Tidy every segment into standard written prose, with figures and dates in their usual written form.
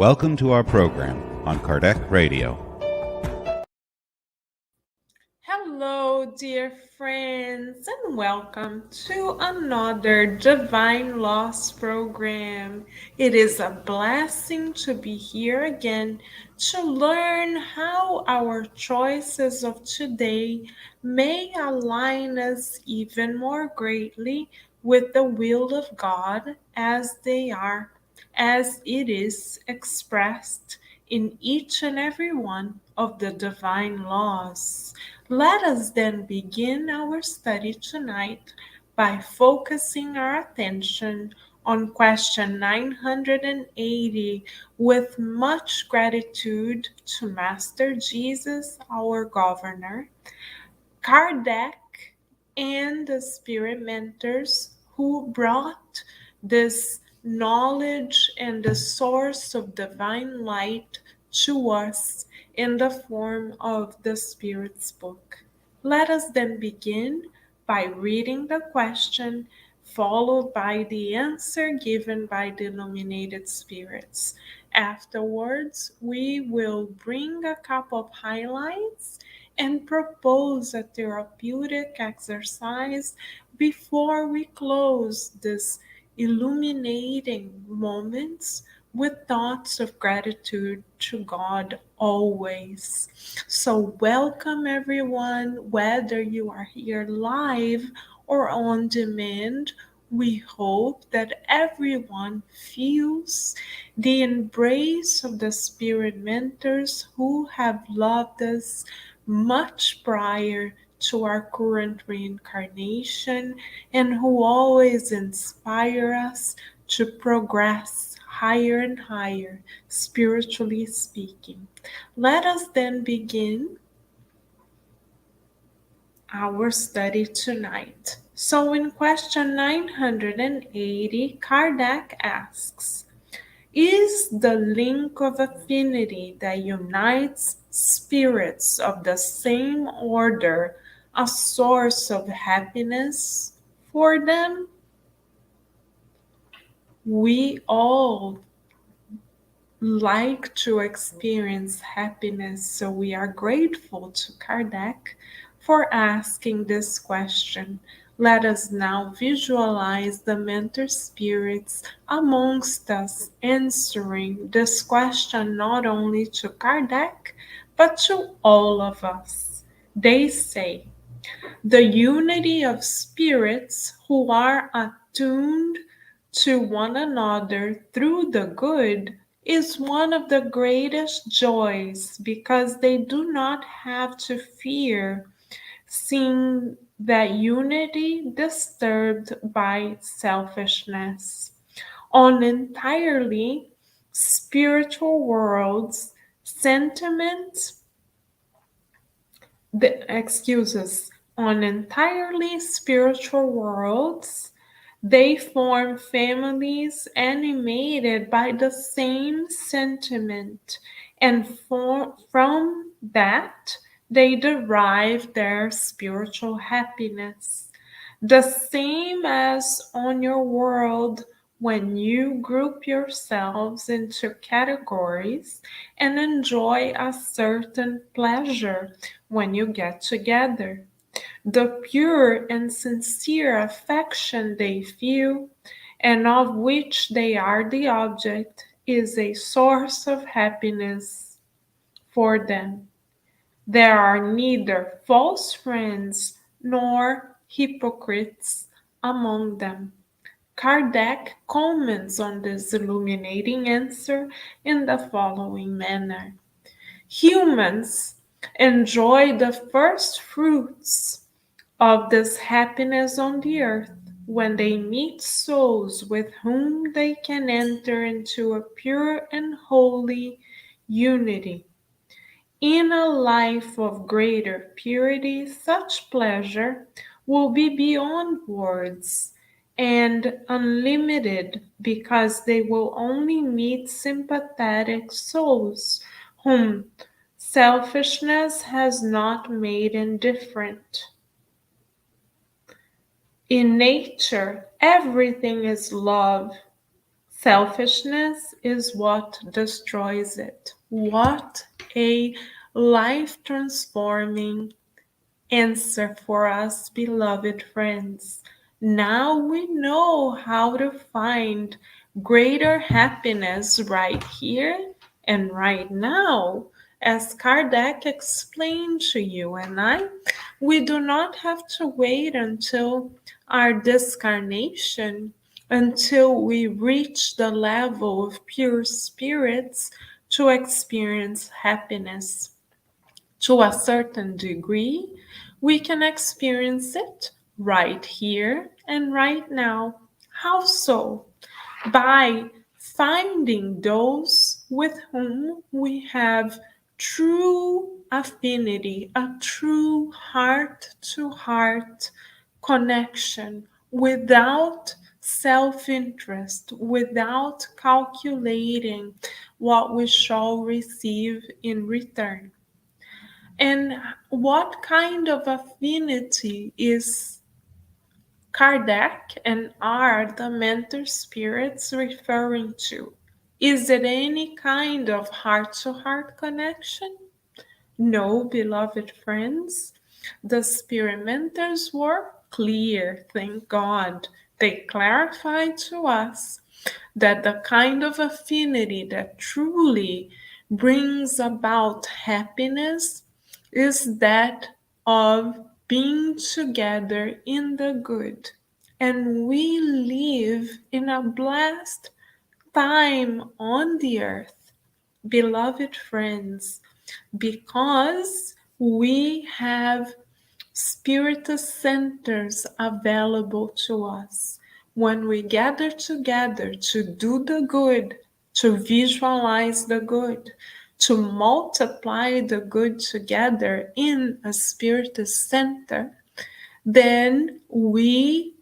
Welcome to our program on Kardec Radio. Hello, dear friends, and welcome to another Divine Loss program. It is a blessing to be here again to learn how our choices of today may align us even more greatly with the will of God as it is expressed in each and every one of the divine laws. Let us then begin our study tonight by focusing our attention on question 980 with much gratitude to Master Jesus, our governor, Kardec, and the spirit mentors who brought this knowledge and the source of divine light to us in the form of the Spirit's book. Let us then begin by reading the question, followed by the answer given by the illuminated spirits. Afterwards, we will bring a couple of highlights and propose a therapeutic exercise before we close this illuminating moments with thoughts of gratitude to God always. So, welcome everyone, whether you are here live or on demand. We hope that everyone feels the embrace of the spirit mentors who have loved us much prior to our current reincarnation and who always inspire us to progress higher and higher, spiritually speaking. Let us then begin our study tonight. So, in question 980, Kardec asks, is the link of affinity that unites spirits of the same order a source of happiness for them? We all like to experience happiness, so we are grateful to Kardec for asking this question. Let us now visualize the mentor spirits amongst us answering this question not only to Kardec, but to all of us. They say, the unity of spirits who are attuned to one another through the good is one of the greatest joys because they do not have to fear seeing that unity disturbed by selfishness. On entirely spiritual worlds, sentiment the excuses on entirely spiritual worlds, they form families animated by the same sentiment, and from that they derive their spiritual happiness. The same as on your world when you group yourselves into categories and enjoy a certain pleasure when you get together. The pure and sincere affection they feel, and of which they are the object, is a source of happiness for them. There are neither false friends nor hypocrites among them. Kardec comments on this illuminating answer in the following manner. Humans enjoy the first fruits of this happiness on the earth when they meet souls with whom they can enter into a pure and holy unity. In a life of greater purity, such pleasure will be beyond words and unlimited because they will only meet sympathetic souls whom selfishness has not made indifferent. In nature, everything is love. Selfishness is what destroys it. What a life transforming answer for us, beloved friends. Now we know how to find greater happiness right here and right now. As Kardec explained to you and I, we do not have to wait until our discarnation, until we reach the level of pure spirits to experience happiness. To a certain degree, we can experience it right here and right now. How so? By finding those with whom we have true affinity, a true heart to heart connection without self interest, without calculating what we shall receive in return. And what kind of affinity is Kardec and are the mentor spirits referring to? Is it any kind of heart to heart connection? No, beloved friends. The spirit mentors were clear, thank God. They clarified to us that the kind of affinity that truly brings about happiness is that of being together in the good. And we live in a blessed time on the earth, beloved friends, because we have Spiritist centers available to us. When we gather together to do the good, to visualize the good, to multiply the good together in a Spiritist center, then we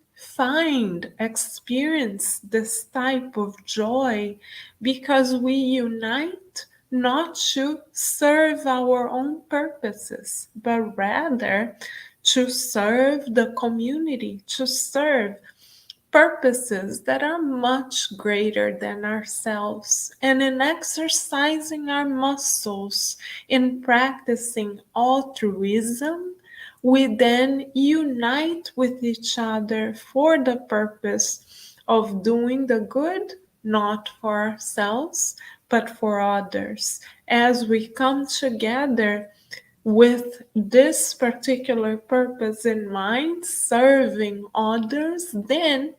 experience this type of joy because we unite not to serve our own purposes, but rather to serve the community, to serve purposes that are much greater than ourselves. And in exercising our muscles, in practicing altruism, we then unite with each other for the purpose of doing the good, not for ourselves, but for others. As we come together with this particular purpose in mind, serving others, then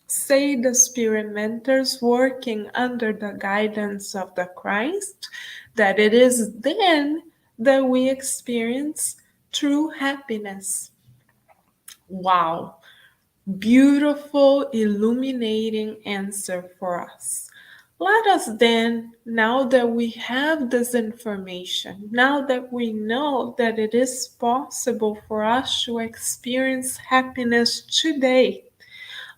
say the spirit mentors working under the guidance of the Christ, that it is then that we experience true happiness. Wow, beautiful, illuminating answer for us. Let us then, now that we have this information, now that we know that it is possible for us to experience happiness today,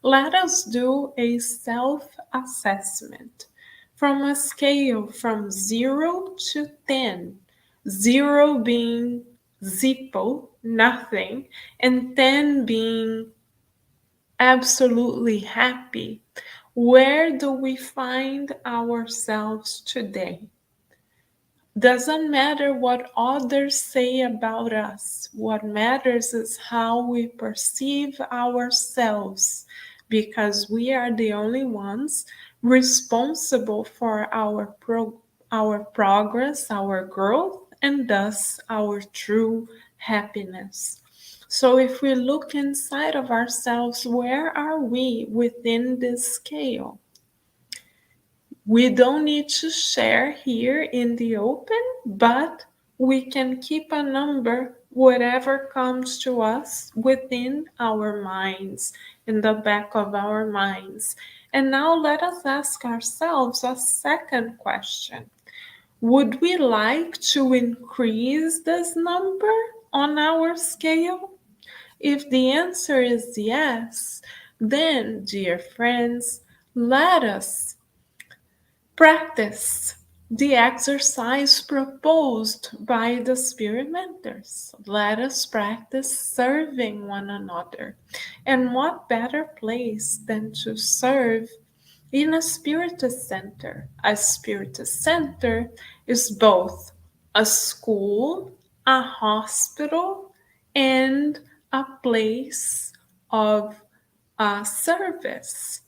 let us do a self assessment from a scale from 0 to 10, 0 being zippo, nothing, and 10 being absolutely happy. Where do we find ourselves today? Doesn't matter what others say about us. What matters is how we perceive ourselves, because we are the only ones responsible for our progress, our growth, and thus our true happiness. So if we look inside of ourselves, where are we within this scale? We don't need to share here in the open, but we can keep a number, whatever comes to us within our minds, in the back of our minds. And now let us ask ourselves a second question. Would we like to increase this number on our scale? If the answer is yes, then, dear friends, let us practice the exercise proposed by the spirit mentors. Let us practice serving one another. And what better place than to serve in a Spiritist center. A Spiritist center is both a school, a hospital, and a place of service.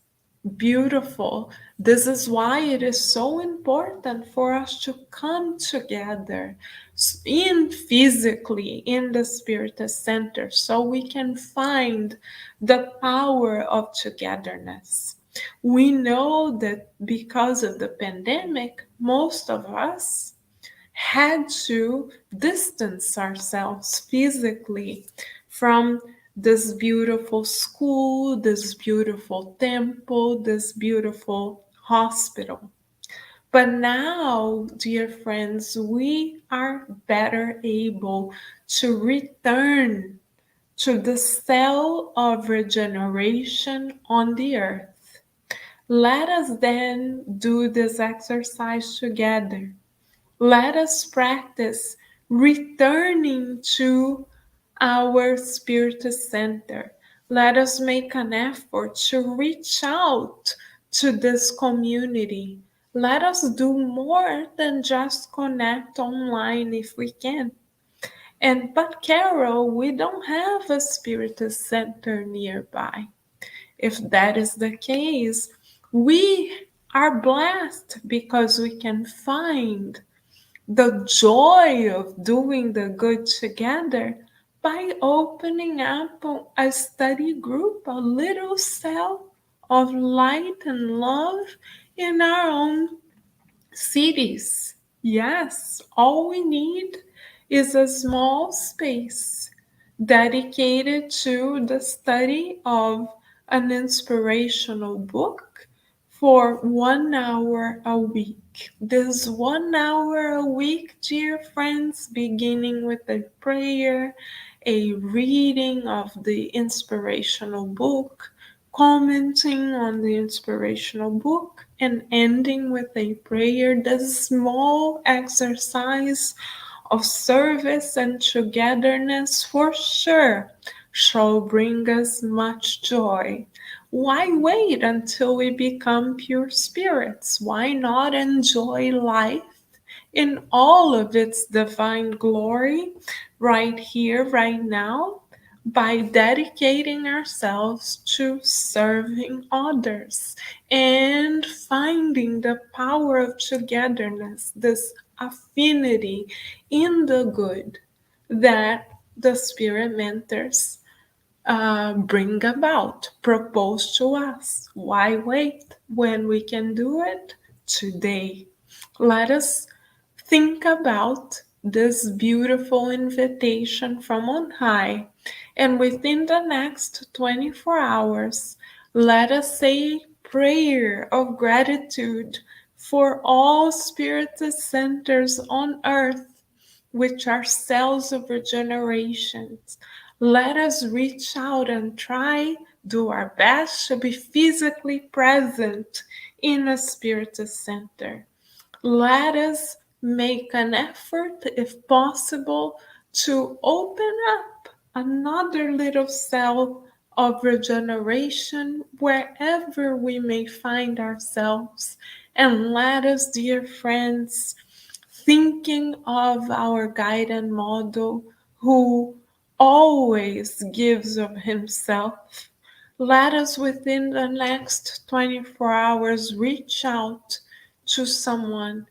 Beautiful. This is why it is so important for us to come together in physically in the Spiritist center so we can find the power of togetherness. We know that because of the pandemic, most of us had to distance ourselves physically from this beautiful school, this beautiful temple, this beautiful hospital. But now, dear friends, we are better able to return to the cell of regeneration on the earth. Let us then do this exercise together. Let us practice returning to our spirit center. Let us make an effort to reach out to this community. Let us do more than just connect online if we can. But Carol, we don't have a spirit center nearby. If that is the case, we are blessed because we can find the joy of doing the good together by opening up a study group, a little cell of light and love in our own cities. Yes, all we need is a small space dedicated to the study of an inspirational book for 1 hour a week. This 1 hour a week, dear friends, beginning with a prayer, a reading of the inspirational book, commenting on the inspirational book, and ending with a prayer. This small exercise of service and togetherness for sure shall bring us much joy. Why wait until we become pure spirits? Why not enjoy life in all of its divine glory right here, right now, by dedicating ourselves to serving others and finding the power of togetherness, this affinity in the good that the Spirit mentors bring about, propose to us. Why wait when we can do it today? Let us think about this beautiful invitation from on high, and within the next 24 hours, let us say prayer of gratitude for all spiritual centers on earth which are cells of regeneration. Let us reach out and try, do our best to be physically present in a spiritual center. Let us make an effort, if possible, to open up another little cell of regeneration wherever we may find ourselves. And let us, dear friends, thinking of our guided model who always gives of himself, let us within the next 24 hours reach out to someone,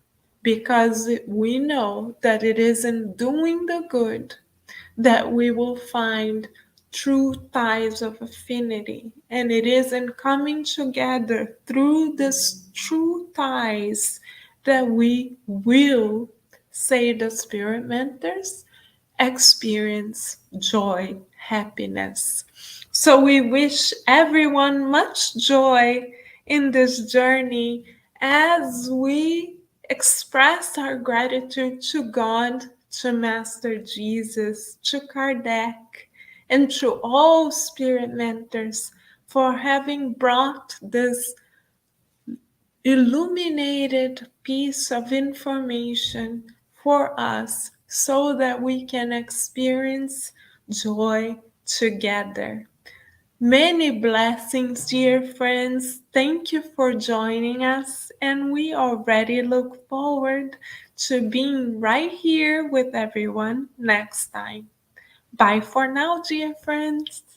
because we know that it is in doing the good that we will find true ties of affinity. And it is in coming together through these true ties that we will, say the Spirit mentors, experience joy, happiness. So we wish everyone much joy in this journey as we express our gratitude to God, to Master Jesus, to Kardec, and to all spirit mentors for having brought this illuminated piece of information for us so that we can experience joy together. Many blessings, dear friends. Thank you for joining us, and we already look forward to being right here with everyone next time. Bye for now, dear friends.